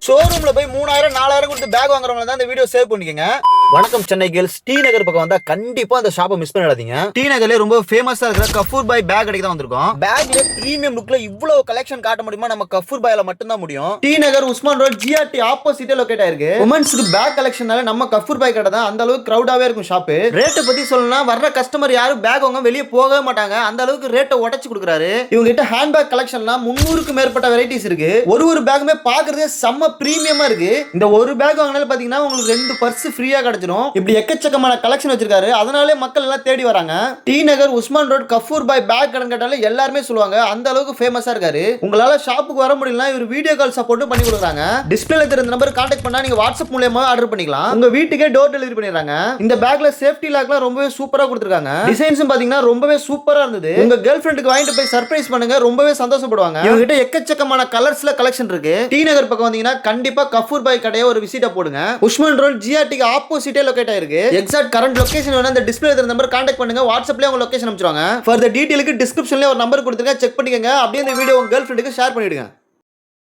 ஷோரூம்ல போய் 3000 4000 கொடுத்து பேக் வாங்குறவங்க தான் இந்த வீடியோ சேவ் பண்ணிக்கங்க. வணக்கம் சென்னை கேர்ள்ஸ். டி நகர் பக்கம் வந்தா கண்டிப்பா அந்த ஷாப்பை மிஸ் பண்ணிடாதீங்க. டி நகர்ல ரொம்ப ஃபேமஸா இருக்கிற கஃபூர் பாய் பேக் கடைக்கு தான் வந்திருக்கோம். பேக்ல பிரீமியம் லுக்ல இவ்வளவு கலெக்ஷன் காட்ட முடியுமா நம்ம கஃபூர் பாய்ல மட்டும் தான் முடியும். டி நகர் உஸ்மான் ரோட் ஜிஆர்டி ஆப்போசிட்டே லொகேட் ஆயிருக்கு. உமன்ஸ்க்கு பேக் கலெக்ஷனால நம்ம கஃபூர் பாய் கடை தான் அந்த அளவுக்கு கிரவுடாவே இருக்கும் ஷாப். ரேட்டை பத்தி சொல்லணும்னா வர்ற கஸ்டமர் யாரும் பேக் வாங்க வெளியே போகவே மாட்டாங்க. அந்த அளவுக்கு ரேட்டை உடைச்சு கொடுக்குறாரு. இவங்க கிட்ட ஹேண்ட் பேக் கலெக்ஷன்லாம் 300க்கும் மேற்பட்ட வெரைட்டிஸ் இருக்கு. ஒரு பேக்குமே பாக்குறதே செம்ம பிரீமியமா இருக்கு. இந்த ஒரு பேக் வாங்கினாலும் பாத்தீங்கன்னா உங்களுக்கு 2 பர்ஸ் ஃப்ரீயா கிடைச்சிடும். இப்படி எக்கச்சக்கமான கலெக்ஷன் வச்சிருக்காரு. அதனாலே மக்கள் எல்லாம் தேடி வராங்க. டி நகர் உஸ்மான் ரோட் கஃபூர் பாய் பேக் கடன் கேட்டாலே எல்லாருமே சொல்லுவாங்க. அந்த அளவுக்கு ஃபேமஸா இருக்காரு. உங்களால ஷாப்புக்கு வர முடியலனா இவர் வீடியோ கால் சப்போர்ட்டும் பண்ணி கொடுக்குறாங்க. டிஸ்பிளேல தெரிந்த நம்பர் கான்டாக்ட் பண்ணா நீங்க வாட்ஸ்அப் மூலமா ஆர்டர் பண்ணிக்கலாம். உங்க வீட்டுக்கே டோர் டெலிவரி பண்ணிடுறாங்க. இந்த பேக்ல சேஃப்டி லாக்லாம் ரொம்பவே சூப்பரா கொடுத்திருக்காங்க. டிசைன்ஸும் பாத்தீங்கன்னா ரொம்பவே சூப்பரா இருந்தது. உங்க கேர்ள் ஃப்ரெண்டுக்கு வாங்கிட்டு போய் சர்ப்ரைஸ் பண்ணுங்க. ரொம்பவே சந்தோஷப்படுவாங்க. இவங்க கிட்ட எக்கச்சக்கமான கலர்ஸ்ல கலெக்ஷன் இருக்கு. டி நகர் பக்கம் வந்தீங்கன்னா கண்டிப்பா கஃபூர் பாய் கடையை ஒரு விசிட்டா போடுங்க. உஸ்மான் ரோட் ஜிஆர்டிக்கு ஆப்போசிட்டே லொகேட் ஆயிருக்கு. எக்ஸாக்ட் கரண்ட் லொகேஷன் வேணா இந்த டிஸ்ப்ளே இருக்கிற நம்பர் கான்டாக்ட் பண்ணுங்க. வாட்ஸ்அப்லயே உங்க லொகேஷன் அனுப்பிச்சுவாங்க. ஃபர்தர் டீடைலுக்கு டிஸ்கிரிப்ஷன்ல ஒரு நம்பர் கொடுத்துருக்கேன், செக் பண்ணிக்கங்க. அப்படியே இந்த வீடியோ உங்க கேர்ள் ஃப்ரெண்டுக்கு ஷேர் பண்ணிடுங்க.